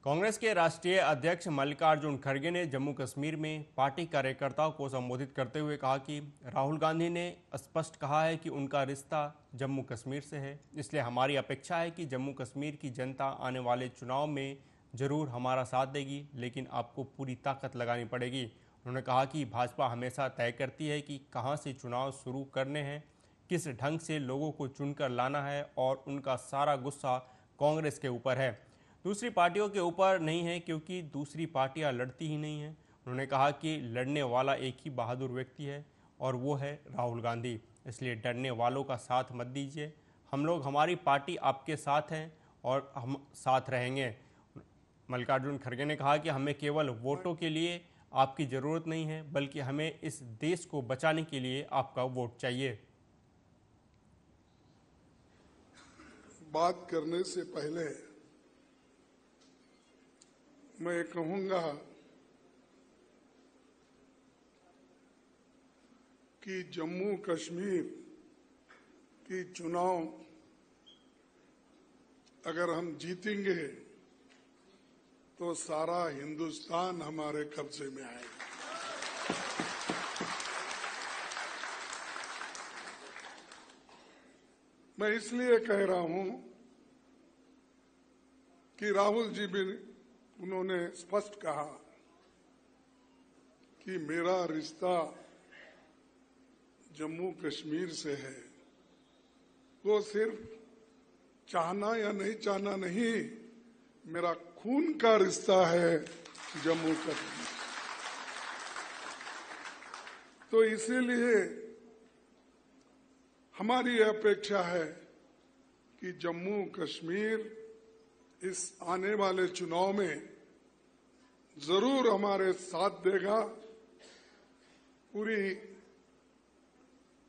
कांग्रेस के राष्ट्रीय अध्यक्ष मल्लिकार्जुन खड़गे ने जम्मू कश्मीर में पार्टी कार्यकर्ताओं को संबोधित करते हुए कहा कि राहुल गांधी ने स्पष्ट कहा है कि उनका रिश्ता जम्मू कश्मीर से है, इसलिए हमारी अपेक्षा है कि जम्मू कश्मीर की जनता आने वाले चुनाव में ज़रूर हमारा साथ देगी, लेकिन आपको पूरी ताकत लगानी पड़ेगी। उन्होंने कहा कि भाजपा हमेशा तय करती है कि कहां से चुनाव शुरू करने हैं, किस ढंग से लोगों को चुनकर लाना है और उनका सारा गुस्सा कांग्रेस के ऊपर है, दूसरी पार्टियों के ऊपर नहीं है, क्योंकि दूसरी पार्टियां लड़ती ही नहीं हैं। उन्होंने कहा कि लड़ने वाला एक ही बहादुर व्यक्ति है और वो है राहुल गांधी, इसलिए डरने वालों का साथ मत दीजिए। हम लोग, हमारी पार्टी आपके साथ हैं और हम साथ रहेंगे। मल्लिकार्जुन खड़गे ने कहा कि हमें केवल वोटों के लिए आपकी ज़रूरत नहीं है, बल्कि हमें इस देश को बचाने के लिए आपका वोट चाहिए। बात करने से पहले मैं कहूंगा कि जम्मू कश्मीर की चुनाव अगर हम जीतेंगे तो सारा हिंदुस्तान हमारे कब्जे में आएगा। मैं इसलिए कह रहा हूं कि राहुल जी भी उन्होंने स्पष्ट कहा कि मेरा रिश्ता जम्मू कश्मीर से है। वो सिर्फ चाहना या नहीं चाहना नहीं, मेरा खून का रिश्ता है जम्मू कश्मीर। तो इसीलिए हमारी अपेक्षा है कि जम्मू कश्मीर इस आने वाले चुनाव में जरूर हमारे साथ देगा। पूरी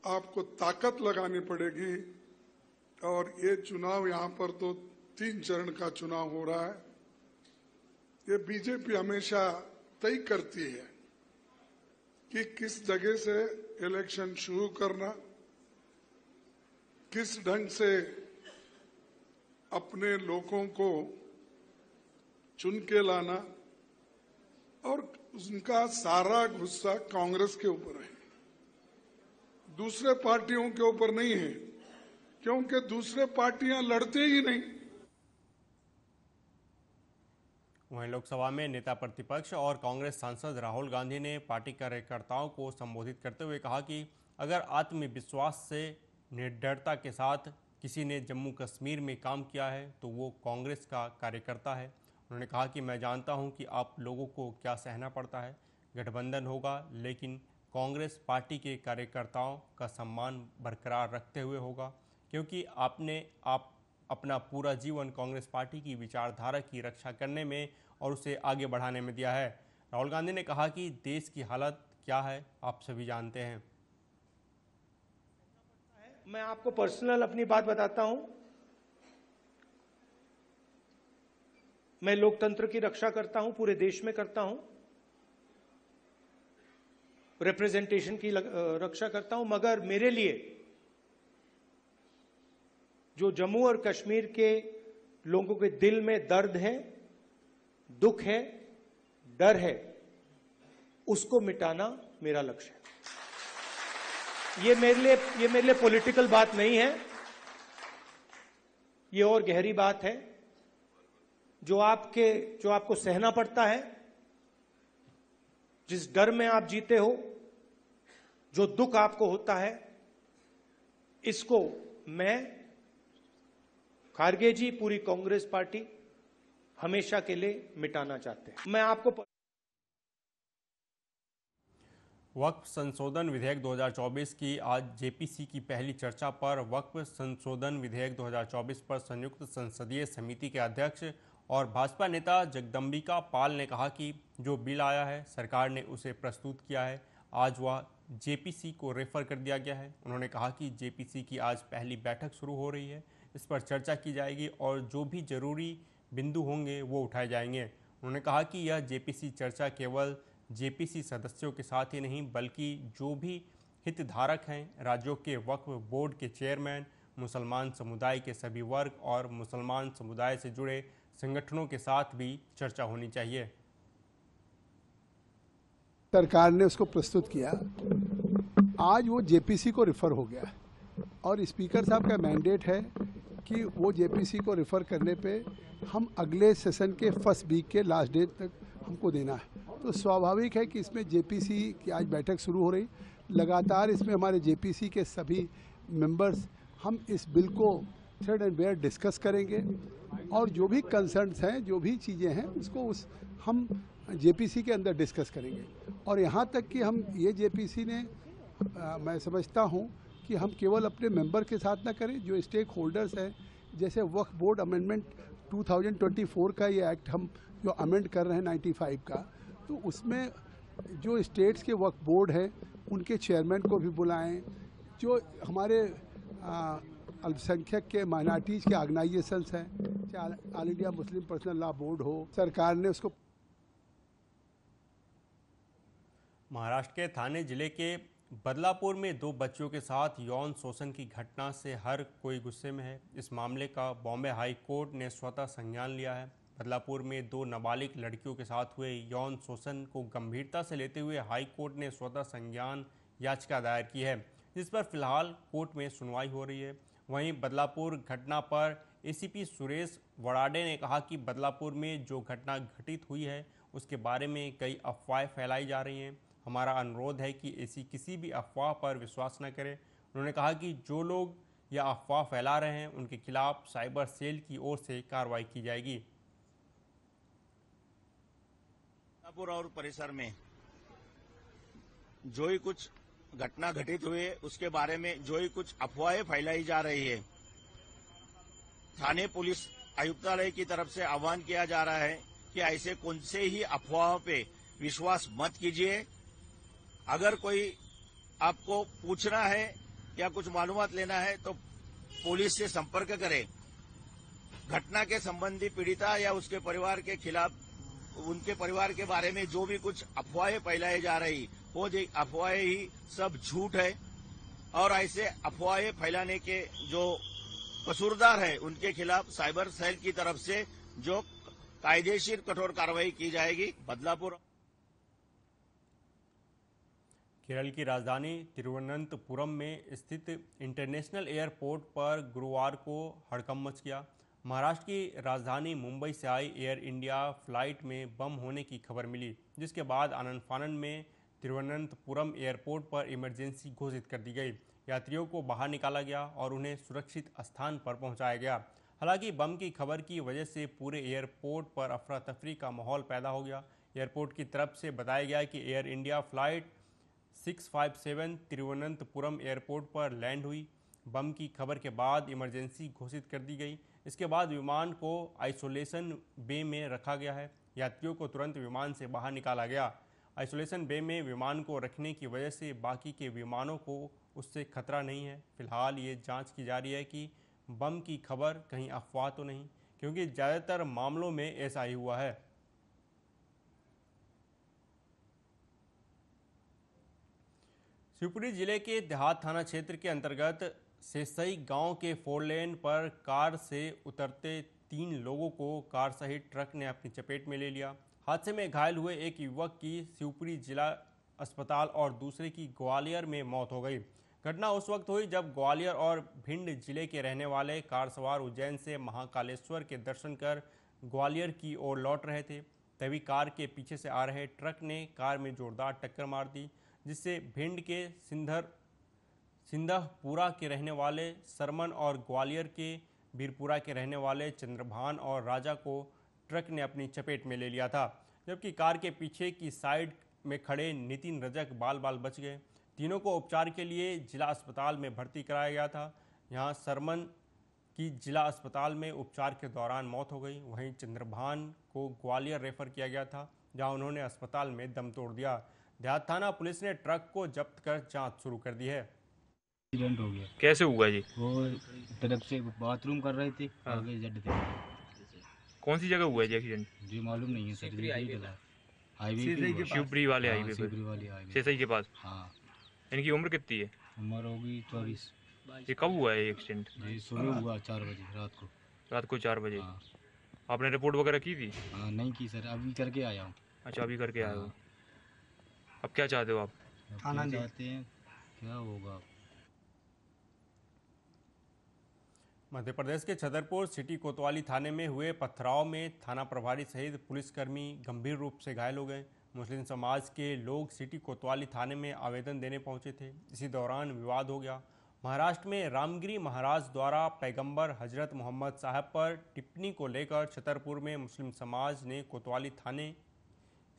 आपको ताकत लगानी पड़ेगी। और ये चुनाव, यहाँ पर तो 3 चरण का चुनाव हो रहा है। ये बीजेपी हमेशा तय करती है कि किस जगह से इलेक्शन शुरू करना, किस ढंग से अपने लोगों को चुन के लाना, और उनका सारा गुस्सा कांग्रेस के ऊपर है, दूसरे पार्टियों के ऊपर नहीं है, क्योंकि दूसरे पार्टियां लड़ते ही नहीं। वहीं लोकसभा में नेता प्रतिपक्ष और कांग्रेस सांसद राहुल गांधी ने पार्टी कार्यकर्ताओं को संबोधित करते हुए कहा कि अगर आत्मविश्वास से, निडरता के साथ किसी ने जम्मू कश्मीर में काम किया है तो वो कांग्रेस का कार्यकर्ता है। उन्होंने कहा कि मैं जानता हूं कि आप लोगों को क्या सहना पड़ता है। गठबंधन होगा, लेकिन कांग्रेस पार्टी के कार्यकर्ताओं का सम्मान बरकरार रखते हुए होगा, क्योंकि आप अपना पूरा जीवन कांग्रेस पार्टी की विचारधारा की रक्षा करने में और उसे आगे बढ़ाने में दिया है। राहुल गांधी ने कहा कि देश की हालत क्या है आप सभी जानते हैं। मैं आपको पर्सनल अपनी बात बताता हूं। मैं लोकतंत्र की रक्षा करता हूं, पूरे देश में करता हूं, रिप्रेजेंटेशन की रक्षा करता हूं, मगर मेरे लिए जो जम्मू और कश्मीर के लोगों के दिल में दर्द है, दुख है, डर है, उसको मिटाना मेरा लक्ष्य है। ये मेरे लिए पॉलिटिकल बात नहीं है, ये और गहरी बात है। जो आपको सहना पड़ता है, जिस डर में आप जीते हो, जो दुख आपको होता है, इसको मैं, खारगे जी, पूरी कांग्रेस पार्टी हमेशा के लिए मिटाना चाहते हैं। मैं आपको वक्फ संशोधन विधेयक 2024 की आज जेपीसी की पहली चर्चा पर वक्फ संशोधन विधेयक 2024 पर संयुक्त संसदीय समिति के अध्यक्ष और भाजपा नेता जगदम्बिका पाल ने कहा कि जो बिल आया है सरकार ने उसे प्रस्तुत किया है, आज वह जेपीसी को रेफर कर दिया गया है। उन्होंने कहा कि जेपीसी की आज पहली बैठक शुरू हो रही है, इस पर चर्चा की जाएगी और जो भी जरूरी बिंदु होंगे वो उठाए जाएंगे। उन्होंने कहा कि यह जेपीसी चर्चा केवल जेपीसी सदस्यों के साथ ही नहीं, बल्कि जो भी हितधारक हैं, राज्यों के वक्फ बोर्ड के चेयरमैन, मुसलमान समुदाय के सभी वर्ग और मुसलमान समुदाय से जुड़े संगठनों के साथ भी चर्चा होनी चाहिए। सरकार ने उसको प्रस्तुत किया, आज वो जेपीसी को रेफर हो गया और स्पीकर साहब का मैंडेट है कि वो जेपीसी को रेफर करने पे हम अगले सेशन के फर्स्ट वीक के लास्ट डे तक हमको देना है। तो स्वाभाविक है कि इसमें जेपीसी की आज बैठक शुरू हो रही, लगातार इसमें हमारे जेपीसी के सभी मेंबर्स हम इस बिल को थ्रेड एंड बेयर डिस्कस करेंगे और जो भी कंसर्न्स हैं, जो भी चीज़ें हैं, उसको हम जेपीसी के अंदर डिस्कस करेंगे। और यहाँ तक कि हम ये जेपीसी ने मैं समझता हूँ कि हम केवल अपने मेंबर के साथ ना करें, जो स्टेक होल्डर्स हैं, जैसे वक्फ बोर्ड अमेंडमेंट 2024 का ये एक्ट हम जो अमेंड कर रहे हैं 95 का, तो उसमें जो स्टेट्स के वक्फ बोर्ड हैं उनके चेयरमैन को भी बुलाएं, जो हमारे अल्पसंख्यक के माइनॉरिटीज़ के ऑर्गेनाइजेशंस हैं, चाहे all India Muslim personal law board हो, सरकार ने उसको। महाराष्ट्र के थाने जिले के बदलापुर में 2 बच्चियों के साथ यौन शोषण की घटना से हर कोई गुस्से में है। इस मामले का बॉम्बे हाई कोर्ट ने स्वतः संज्ञान लिया है। बदलापुर में 2 नाबालिग लड़कियों के साथ हुए यौन शोषण को गंभीरता से लेते हुए हाई कोर्ट ने स्वतः संज्ञान याचिका दायर की है, जिस पर फिलहाल कोर्ट में सुनवाई हो रही है। वहीं बदलापुर घटना पर एसीपी सुरेश वड़ाडे ने कहा कि बदलापुर में जो घटना घटित हुई है उसके बारे में कई अफवाहें फैलाई जा रही हैं। हमारा अनुरोध है कि ऐसी किसी भी अफवाह पर विश्वास न करें। उन्होंने कहा कि जो लोग यह अफवाह फैला रहे हैं उनके खिलाफ साइबर सेल की ओर से कार्रवाई की जाएगी। और परिसर में जो ही कुछ घटना घटित हुई उसके बारे में जो ही कुछ अफवाहें फैलाई जा रही है, थाने पुलिस आयुक्तालय की तरफ से आह्वान किया जा रहा है कि ऐसे कौन से ही अफवाहों पे विश्वास मत कीजिए। अगर कोई आपको पूछना है या कुछ मालूमात लेना है तो पुलिस से संपर्क करें। घटना के संबंधी पीड़िता या उसके परिवार के खिलाफ, उनके परिवार के बारे में जो भी कुछ अफवाहें फैलाई जा रही, वो अफवाहें ही सब झूठ है और ऐसे अफवाहें फैलाने के जो कसूरदार है उनके खिलाफ साइबर सेल की तरफ से जो कायदेशीर कठोर कार्रवाई की जाएगी। बदलापुर केरल की राजधानी तिरुवनंतपुरम में स्थित इंटरनेशनल एयरपोर्ट पर गुरुवार को हड़कंप मच गया। महाराष्ट्र की राजधानी मुंबई से आई एयर इंडिया फ्लाइट में बम होने की खबर मिली, जिसके बाद आनन फानन में तिरुवनंतपुरम एयरपोर्ट पर इमरजेंसी घोषित कर दी गई। यात्रियों को बाहर निकाला गया और उन्हें सुरक्षित स्थान पर पहुंचाया गया। हालांकि बम की खबर की वजह से पूरे एयरपोर्ट पर अफरा तफरी का माहौल पैदा हो गया। एयरपोर्ट की तरफ से बताया गया कि air India flight 657 Thiruvananthapuram airport पर लैंड हुई। बम की खबर के बाद इमरजेंसी घोषित कर दी गई। इसके बाद विमान को आइसोलेशन बे में रखा गया है। यात्रियों को तुरंत विमान से बाहर निकाला गया। आइसोलेशन बे में विमान को रखने की वजह से बाकी के विमानों को उससे खतरा नहीं है। फिलहाल ये जांच की जा रही है कि बम की खबर कहीं अफवाह तो नहीं, क्योंकि ज़्यादातर मामलों में ऐसा ही हुआ है। शिवपुरी जिले के देहात थाना क्षेत्र के अंतर्गत सेसई गांव के 4 लेन पर कार से उतरते 3 लोगों को कार सहित ट्रक ने अपनी चपेट में ले लिया। हादसे में घायल हुए एक युवक की शिवपुरी जिला अस्पताल और दूसरे की ग्वालियर में मौत हो गई। घटना उस वक्त हुई जब ग्वालियर और भिंड जिले के रहने वाले कार सवार उज्जैन से महाकालेश्वर के दर्शन कर ग्वालियर की ओर लौट रहे थे। तभी कार के पीछे से आ रहे ट्रक ने कार में जोरदार टक्कर मार दी, जिससे भिंड के सिंधहपुरा के रहने वाले सरमन और ग्वालियर के बीरपुरा के रहने वाले चंद्रभान और राजा को ट्रक ने अपनी चपेट में ले लिया था। जबकि कार के पीछे की साइड में खड़े नितिन रजक बाल बाल बच गए। तीनों को उपचार के लिए जिला अस्पताल में भर्ती कराया गया था। यहाँ सरमन की जिला अस्पताल में उपचार के दौरान मौत हो गई। वहीं चंद्रभान को ग्वालियर रेफर किया गया था, जहाँ उन्होंने अस्पताल में दम तोड़ दिया। देहात थाना पुलिस ने ट्रक को जब्त कर जांच शुरू कर दी है। एक्सीडेंट हो गया। कैसे हुआ जी? वो ट्रक से बाथरूम कर रहे थे, आगे जड़ थे। कौन सी जगह हुआ है जी एक्सीडेंट? जी मालूम नहीं है सर। हाईवे शिवपुरी वाले हाईवे पे, शिवपुरी वाले हाईवे सेसई के पास। हाँ। इनकी उम्र कितनी है? उम्र होगी 24। ये कब हुआ है ये एक्सीडेंट? जी सुबह हुआ 4 बजे रात को। रात को 4 बजे। हाँ। आपने रिपोर्ट वगैरह की थी? हाँ नहीं की सर, अभी करके आया हूँ। अच्छा, अभी करके आए हो। अब क्या चाहते हो आप? अब क्या चाहते हैं, क्या होगा? मध्य प्रदेश के छतरपुर सिटी कोतवाली थाने में हुए पथराव में थाना प्रभारी सहित पुलिसकर्मी गंभीर रूप से घायल हो गए। मुस्लिम समाज के लोग सिटी कोतवाली थाने में आवेदन देने पहुंचे थे। इसी दौरान विवाद हो गया। महाराष्ट्र में रामगिरी महाराज द्वारा पैगंबर हजरत मोहम्मद साहब पर टिप्पणी को लेकर छतरपुर में मुस्लिम समाज ने कोतवाली थाने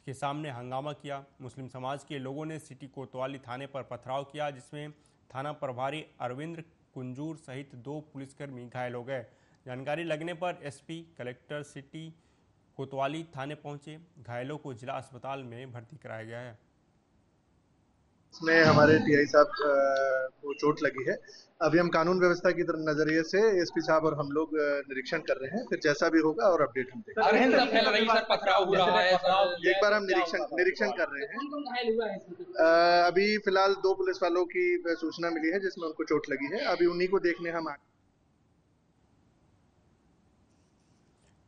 के सामने हंगामा किया। मुस्लिम समाज के लोगों ने सिटी कोतवाली थाने पर पथराव किया, जिसमें थाना प्रभारी अरविंद कुंजूर सहित 2 पुलिसकर्मी घायल हो गए। जानकारी लगने पर एसपी कलेक्टर सिटी कोतवाली थाने पहुंचे। घायलों को जिला अस्पताल में भर्ती कराया गया है। इसमें हमारे टीआई साहब को चोट लगी है। अभी हम कानून व्यवस्था की नजरिए से एसपी साहब और हम लोग निरीक्षण कर रहे हैं, फिर जैसा भी होगा और अपडेट हम देंगे। एक बार हम निरीक्षण कर रहे हैं। अभी फिलहाल 2 पुलिस वालों की सूचना मिली है जिसमें उनको चोट लगी है। अभी उन्हीं को देखने हम आए।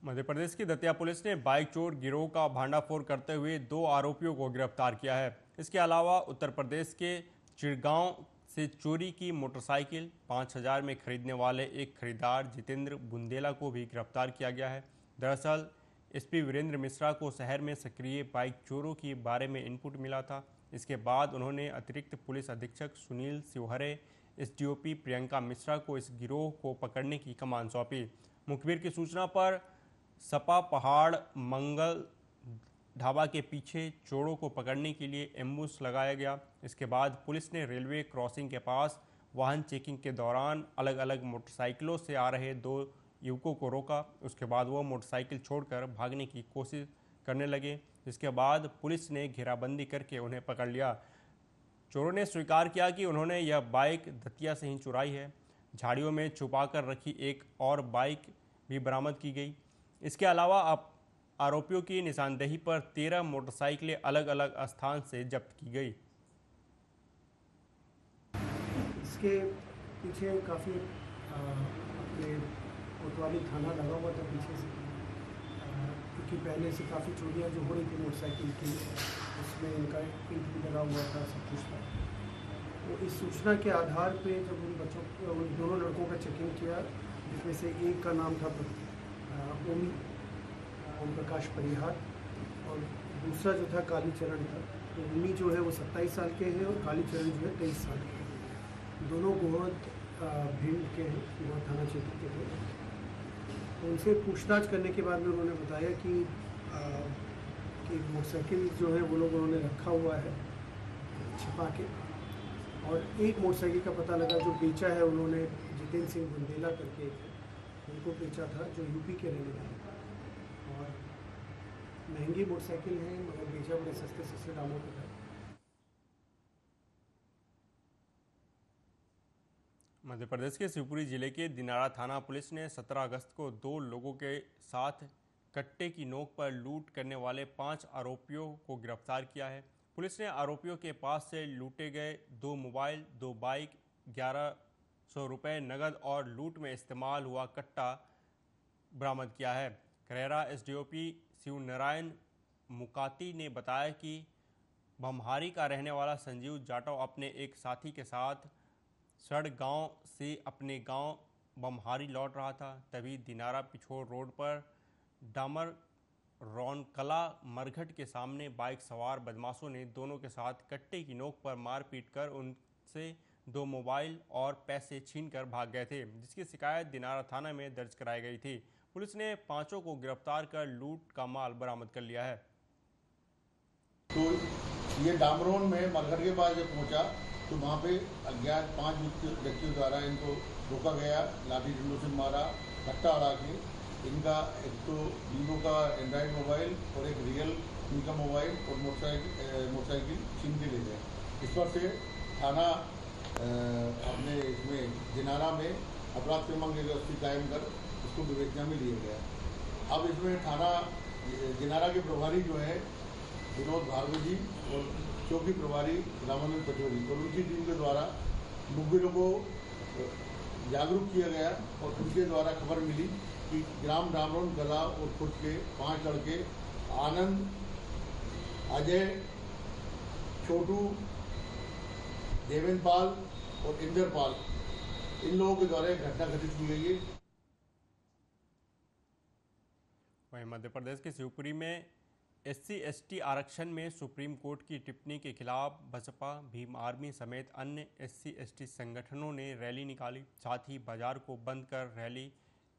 मध्य प्रदेश की दतिया पुलिस ने बाइक चोर गिरोह का भांडाफोड़ करते हुए 2 आरोपियों को गिरफ्तार किया है। इसके अलावा उत्तर प्रदेश के चिड़गांव से चोरी की मोटरसाइकिल 5,000 में खरीदने वाले एक खरीदार जितेंद्र बुंदेला को भी गिरफ्तार किया गया है। दरअसल एसपी वीरेंद्र मिश्रा को शहर में सक्रिय बाइक चोरों के बारे में इनपुट मिला था। इसके बाद उन्होंने अतिरिक्त पुलिस अधीक्षक सुनील शिवहरे, एसडीओपी प्रियंका मिश्रा को इस गिरोह को पकड़ने की कमान सौंपी। मुखबिर की सूचना पर सपा पहाड़ मंगल ढाबा के पीछे चोरों को पकड़ने के लिए एम्बुश लगाया गया। इसके बाद पुलिस ने रेलवे क्रॉसिंग के पास वाहन चेकिंग के दौरान अलग अलग मोटरसाइकिलों से आ रहे 2 युवकों को रोका। उसके बाद वो मोटरसाइकिल छोड़कर भागने की कोशिश करने लगे, जिसके बाद पुलिस ने घेराबंदी करके उन्हें पकड़ लिया। चोरों ने स्वीकार किया कि उन्होंने यह बाइक दतिया से ही चुराई है। झाड़ियों में छुपाकर रखी एक और बाइक भी बरामद की गई। इसके अलावा अब आरोपियों की निशानदेही पर 13 मोटरसाइकिलें अलग अलग स्थान से जब्त की गई। इसके पीछे काफ़ी अपने कोतवाली थाना लगा हुआ था पीछे से, क्योंकि पहले से काफ़ी चोरियां जो हो रही थी मोटरसाइकिल की, उसमें इनका इंक भी लगा हुआ था, सब कुछ था। तो इस सूचना के आधार पे जब उन दोनों लड़कों का चेकिंग किया, जिसमें से एक का नाम था ओम प्रकाश परिहार और दूसरा जो था कालीचरण था। तो ओमी जो है वो 27 साल के हैं और कालीचरण जो है 23 साल के हैं। दोनों गोहद भिंड के हैं, गोहद थाना क्षेत्र के थे। तो उनसे पूछताछ करने के बाद में उन्होंने बताया कि मोटरसाइकिल जो है वो लोग उन्होंने रखा हुआ है छिपा के, और एक मोटरसाइकिल का पता लगा जो बेचा है उन्होंने जितेंद्र सिंह बुंदेला करके उनको बेचा था, जो यूपी के रहने वाले। और महंगी मोटरसाइकिल है मगर बेचा बड़े सस्ते दामों पर है। मध्य प्रदेश के शिवपुरी जिले के दिनारा थाना पुलिस ने 17 अगस्त को 2 लोगों के साथ कट्टे की नोक पर लूट करने वाले 5 आरोपियों को गिरफ्तार किया है। पुलिस ने आरोपियों के पास से लूटे गए 2 मोबाइल, 2 बाइक, 1100 रुपये नगद और लूट में इस्तेमाल हुआ कट्टा बरामद किया है। खरेरा एसडीओपी शिव नारायण मुकाती ने बताया कि बमहारी का रहने वाला संजीव जाटव अपने एक साथी के साथ सड़ गांव से अपने गांव बमहारी लौट रहा था। तभी दिनारा पिछोर रोड पर डामर रौनकला मरघट के सामने बाइक सवार बदमाशों ने दोनों के साथ कट्टे की नोक पर मारपीट कर उनसे 2 मोबाइल और पैसे छीनकर भाग गए थे, जिसकी शिकायत दिनारा थाना में दर्ज कराई गई थी। पुलिस ने 5 को गिरफ्तार कर लूट का माल बरामद कर लिया है। तो ये डामरोन में मरघट के पास जब पहुंचा तो वहाँ पे अज्ञात 5 व्यक्तियों द्वारा इनको रोका गया, लाठी डंडों से मारा, कट्टा उड़ा के इनका एक तो वीवो का एंड्रॉइड मोबाइल और एक रियल इनका मोबाइल और मोटरसाइकिल छीन के ले गए। इस पर से थाना अपने इसमें दिनारा में अपराध क्रमांक 180 कायम कर इसको विवेचना में लिया गया। अब इसमें थाना दिनारा के प्रभारी जो है विनोद भार्गव जी और चौकी प्रभारी रामानंद पचौरी और उनकी टीम के द्वारा मुखबिरों को जागरूक किया गया और उनके द्वारा खबर मिली कि ग्राम डामरोन कला और खुद के 5 लड़के आनंद, अजय, छोटू, देवेंद्र पाल और इंदर पाल, इन लोगों के द्वारा एक घटना घटित की गई है। वहीं मध्य प्रदेश के शिवपुरी में SC/ST आरक्षण में सुप्रीम कोर्ट की टिप्पणी के खिलाफ बसपा, भीम आर्मी समेत अन्य SC/ST संगठनों ने रैली निकाली। साथ ही बाजार को बंद कर रैली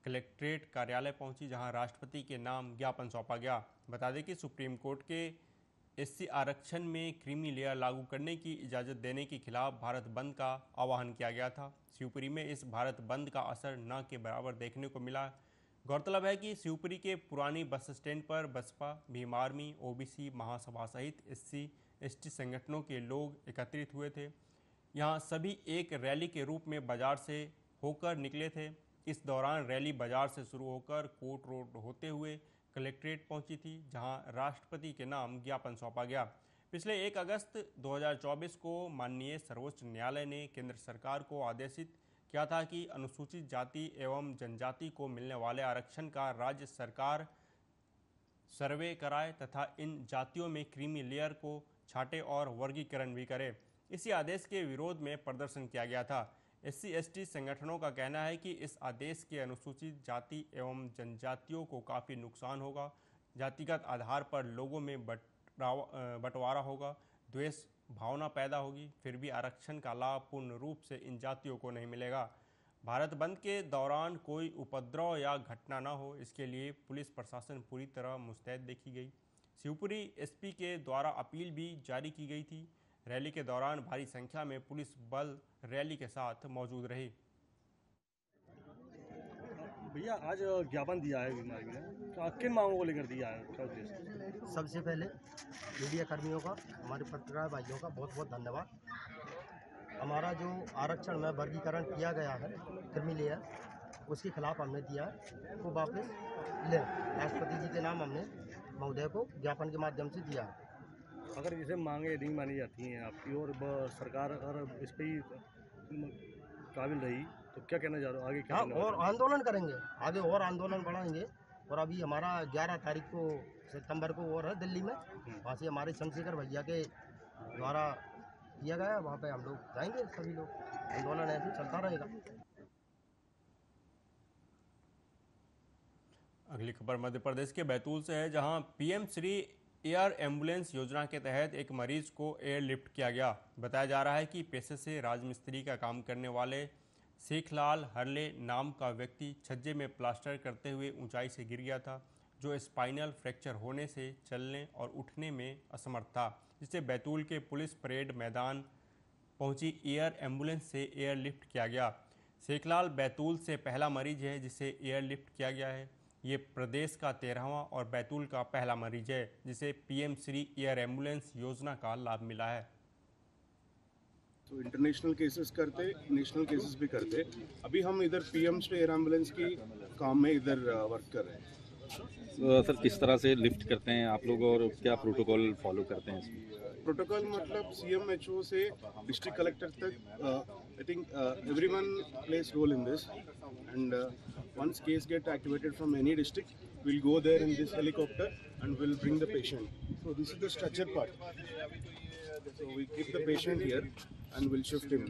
कलेक्ट्रेट कार्यालय पहुंची, जहां राष्ट्रपति के नाम ज्ञापन सौंपा गया। बता दें कि सुप्रीम कोर्ट के SC आरक्षण में क्रीमी लेयर लागू करने की इजाज़त देने के खिलाफ भारत बंद का आह्वान किया गया था। शिवपुरी में इस भारत बंद का असर न के बराबर देखने को मिला। गौरतलब है कि शिवपुरी के पुरानी बस स्टैंड पर बसपा, भीम आर्मी, OBC महासभा सहित SC/ST संगठनों के लोग एकत्रित हुए थे। यहां सभी एक रैली के रूप में बाजार से होकर निकले थे। इस दौरान रैली बाजार से शुरू होकर कोर्ट रोड होते हुए कलेक्ट्रेट पहुंची थी, जहां राष्ट्रपति के नाम ज्ञापन सौंपा गया। पिछले 1 अगस्त 2024 को माननीय सर्वोच्च न्यायालय ने केंद्र सरकार को आदेशित किया था कि अनुसूचित जाति एवं जनजाति को मिलने वाले आरक्षण का राज्य सरकार सर्वे कराए तथा इन जातियों में क्रीमी लेयर को छांटे और वर्गीकरण भी करे। इसी आदेश के विरोध में प्रदर्शन किया गया था। SC/ST संगठनों का कहना है कि इस आदेश के अनुसूचित जाति एवं जनजातियों को काफ़ी नुकसान होगा। जातिगत आधार पर लोगों में बंटवारा होगा, द्वेष भावना पैदा होगी। फिर भी आरक्षण का लाभ पूर्ण रूप से इन जातियों को नहीं मिलेगा। भारत बंद के दौरान कोई उपद्रव या घटना न हो, इसके लिए पुलिस प्रशासन पूरी तरह मुस्तैद देखी गई। शिवपुरी SP के द्वारा अपील भी जारी की गई थी। रैली के दौरान भारी संख्या में पुलिस बल रैली के साथ मौजूद रही। भैया आज ज्ञापन दिया है किन मांगों को लेकर दिया है, क्या उद्देश्य? सबसे पहले मीडिया कर्मियों का, हमारे पत्रकार भाइयों का बहुत बहुत धन्यवाद। हमारा जो आरक्षण में वर्गीकरण किया गया है क्रीमी लेयर, उसके खिलाफ हमने दिया है, वो वापस लें। राष्ट्रपति जी के नाम हमने महोदय को ज्ञापन के माध्यम से दिया है। अगर जैसे मांगे नहीं मानी जाती हैं आपकी और सरकार अगर इस पर ही काबिल रही तो क्या कहना चाह रहे हो आगे क्या? और आंदोलन करेंगे, आगे और आंदोलन बढ़ाएंगे। और अभी हमारा 11 तारीख को सितंबर को और है दिल्ली में, वहाँ से हमारे चंद्रशेखर भैया के द्वारा किया गया, वहाँ पे हम लोग जाएंगे। सभी लोग आंदोलन ऐसे चलता रहेगा। अगली खबर मध्य प्रदेश के बैतूल से है, जहां PM श्री एयर एम्बुलेंस योजना के तहत एक मरीज को एयरलिफ्ट किया गया। बताया जा रहा है कि पेशे से राजमिस्त्री का काम करने वाले शेखलाल हरले नाम का व्यक्ति छज्जे में प्लास्टर करते हुए ऊंचाई से गिर गया था, जो स्पाइनल फ्रैक्चर होने से चलने और उठने में असमर्थ था, जिसे बैतूल के पुलिस परेड मैदान पहुंची एयर एम्बुलेंस से एयरलिफ्ट किया गया। शेखलाल बैतूल से पहला मरीज है जिसे एयरलिफ्ट किया गया है। ये प्रदेश का 13वां और बैतूल का पहला मरीज है जिसे PM श्री एयर एम्बुलेंस योजना का लाभ मिला है। तो इंटरनेशनल केसेस करते, नेशनल केसेस भी करते। अभी हम इधर PM श्री एयर एम्बुलेंस की काम में इधर वर्क कर रहे हैं। सर किस तरह से लिफ्ट करते हैं आप लोग और क्या प्रोटोकॉल फॉलो करते हैं इसमें? प्रोटोकॉल मतलब CMHO से डिस्ट्रिक्ट कलेक्टर तक, I think everyone place role in this and once case get activated from any district, we'll go there in this helicopter and we'll bring the patient. So this is the structure part. So we keep the patient here and we'll shift him.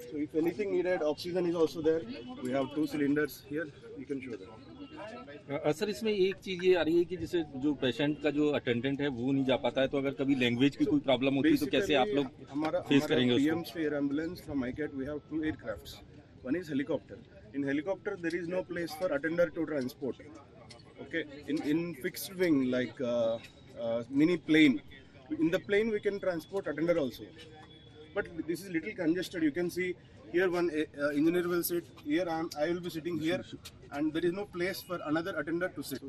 So if anything needed, oxygen is also there. We have 2 cylinders here. You can show them. Sir इसमें एक चीज ये आ रही है कि जैसे जो patient का जो अटेंडेंट है वो नहीं जा पाता है, तो अगर कभी लैंग्वेज की कोई प्रॉब्लम होती है तो कैसे आप लोग फेस करेंगे उसको? PM Shri air ambulance from ICAT we have 2 aircrafts. One is helicopter. In helicopter there is no place for attender to transport. Okay, in fixed wing like mini plane. In the plane we can transport attender also. But this is little congested. You can see here one engineer will sit here. I will be sitting here, and there is no place for another attender to sit.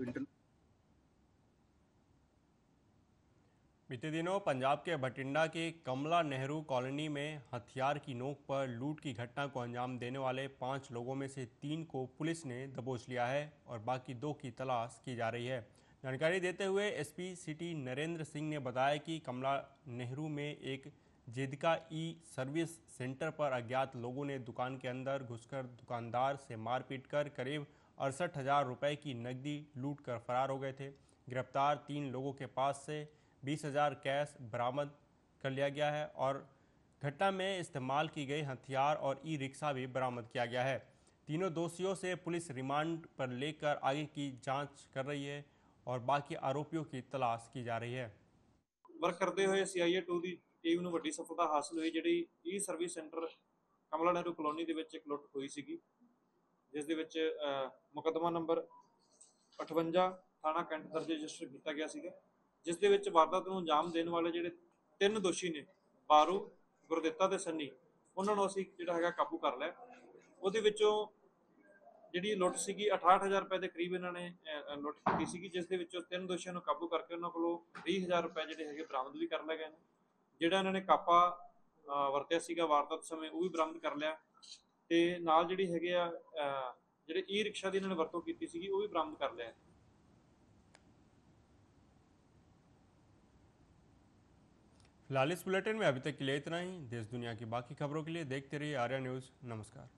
बीते दिनों पंजाब के भटिंडा के कमला Nehru colony में हथियार की नोक पर लूट की घटना को अंजाम देने वाले 5 लोगों में से 3 को पुलिस ने दबोच लिया है और बाकी 2 की तलाश की जा रही है। जानकारी देते हुए SP सिटी नरेंद्र सिंह ने बताया कि कमला नेहरू में एक जेदिका सर्विस सेंटर पर अज्ञात लोगों ने दुकान के अंदर घुसकर दुकानदार से मारपीट कर करीब 68,000 रुपये की नकदी लूट कर फरार हो गए थे। गिरफ्तार 3 लोगों के पास से 20,000 कैश बरामद कर लिया गया है और घटना में इस्तेमाल की गई हथियार और ई-रिक्शा भी बरामद किया गया है। तीनों दोषियों से पुलिस रिमांड पर लेकर आगे की जांच कर रही है और बाकी आरोपियों की तलाश की जा रही है। वर्क करते हुए CIA 2 ਦੀ ਟੀਮ ਨੂੰ ਵੱਡੀ ਸਫਲਤਾ ਹਾਸਲ ਹੋਈ, ਜਿਹੜੀ ਈ ਸਰਵਿਸ ਸੈਂਟਰ ਕਮਲਾ ਨਹਿਰੂ ਕਲੋਨੀ ਦੇ ਵਿੱਚ ਇੱਕ ਲੁੱਟ ਹੋਈ ਸੀਗੀ, ਜਿਸ ਦੇ ਵਿੱਚ ਮੁਕੱਦਮਾ ਨੰਬਰ 58 ਥਾਣਾ ਕੈਂਟ ਦਰਜ ਰਜਿਸਟਰ ਕੀਤਾ ਗਿਆ ਸੀਗਾ, ਜਿਸ ਦੇ ਵਿੱਚ ਵਾਰਦਾਤ ਨੂੰ ਅੰਜਾਮ ਦੇਣ ਵਾਲੇ ਜਿਹੜੇ 3 ਦੋਸ਼ੀ ਨੇ ਬਾਰੂ, ਗੁਰਦਿੱਤਾ ਤੇ ਸੰਨੀ, ਉਹਨਾਂ ਨੂੰ ਅਸੀਂ ਜਿਹੜਾ ਹੈਗਾ ਕਾਬੂ ਕਰ ਲਿਆ। ਉਹਦੇ ਵਿੱਚੋਂ ਜਿਹੜੀ ਲੁੱਟ ਸੀਗੀ 68,000 ਰੁਪਏ ਦੇ ਕਰੀਬ ਇਹਨਾਂ ਨੇ ਲੁੱਟ ਕੀਤੀ ਸੀਗੀ, ਜਿਸ ਦੇ ਵਿੱਚੋਂ 3 ਦੋਸ਼ੀਆਂ ਨੂੰ ਕਾਬੂ ਕਰਕੇ ਉਹਨਾਂ ਕੋਲੋਂ 20,000 ਰੁਪਏ ਜਿਹੜੇ ਹੈਗੇ ਬਰਾਮਦ ਵੀ ਕਰ ਲਏ ਗਏ ਨੇ। ਜਿਹੜਾ ਇਹਨਾਂ ਨੇ ਕਾਪਾ ਵਰਤਿਆ ਸੀਗਾ ਵਾਰਦਾਤ ਸਮੇਂ ਉਹ ਵੀ ਬਰਾਮਦ ਕਰ ਲਿਆ ਤੇ ਨਾਲ ਜਿਹੜੀ ਹੈਗੇ ਆ ਜਿਹੜੇ ई-रिक्शा ਦੀ ਇਹਨਾਂ ਨੇ ਵਰਤੋਂ ਕੀਤੀ ਸੀਗੀ ਉਹ ਵੀ ਬਰਾਮਦ ਕਰ ਲਿਆ। फिलहाल इस बुलेटिन में अभी तक के लिए इतना ही। देश दुनिया की बाकी खबरों के लिए देखते रहिए आर्या न्यूज़। नमस्कार।